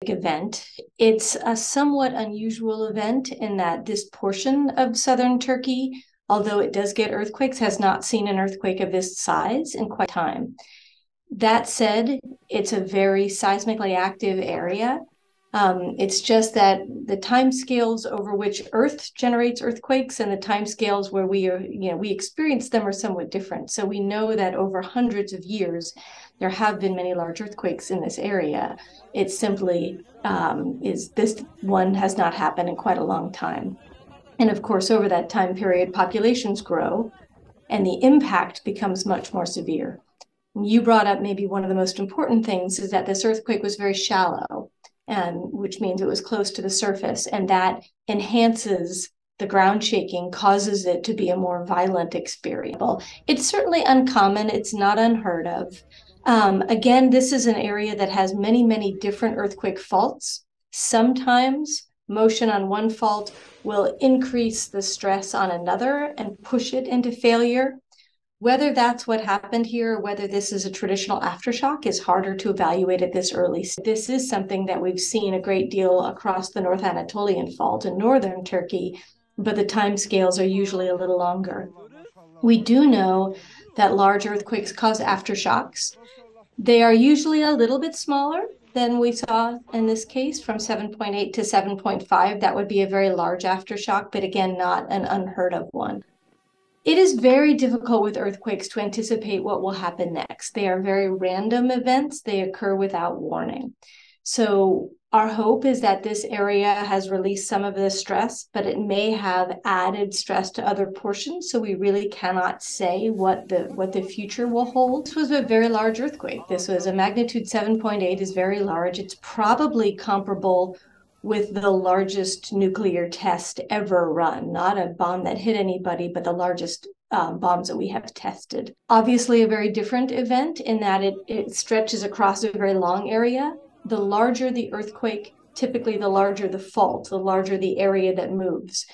event. It's a somewhat unusual event in that this portion of southern Turkey, although it does get earthquakes, has not seen an earthquake of this size in quite some time. That said, it's a very seismically active area. It's just that the timescales over which Earth generates earthquakes and the timescales where we experience them are somewhat different. So we know that over hundreds of years, there have been many large earthquakes in this area. It simply is this one has not happened in quite a long time. And of course, over that time period, populations grow and the impact becomes much more severe. You brought up maybe one of the most important things is that this earthquake was very shallow, which means it was close to the surface, and that enhances the ground shaking, causes it to be a more violent experience. It's certainly uncommon. It's not unheard of. Again, this is an area that has many, many different earthquake faults. Sometimes motion on one fault will increase the stress on another and push it into failure. Whether that's what happened here, or whether this is a traditional aftershock, is harder to evaluate at this early stage. This is something that we've seen a great deal across the North Anatolian Fault in northern Turkey, but the time scales are usually a little longer. We do know that large earthquakes cause aftershocks. They are usually a little bit smaller than we saw in this case, from 7.8 to 7.5. That would be a very large aftershock, but again, not an unheard of one. It is very difficult with earthquakes to anticipate what will happen next. They are very random events. They occur without warning. So our hope is that this area has released some of the stress, but it may have added stress to other portions. So we really cannot say what the future will hold. This was a very large earthquake. This was a magnitude 7.8, is very large. It's probably comparable with the largest nuclear test ever run, not a bomb that hit anybody, but the largest bombs that we have tested. Obviously a very different event in that it stretches across a very long area. The larger the earthquake, typically the larger the fault, the larger the area that moves.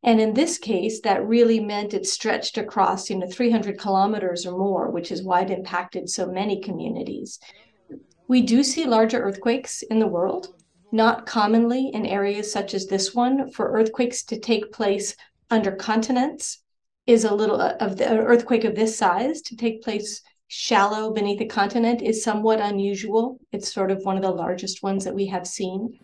And in this case, that really meant it stretched across 300 kilometers or more, which is why it impacted so many communities. We do see larger earthquakes in the world. Not commonly in areas such as this one. For earthquakes to take place under continents is a little of the earthquake of this size to take place shallow beneath a continent is somewhat unusual. It's sort of one of the largest ones that we have seen.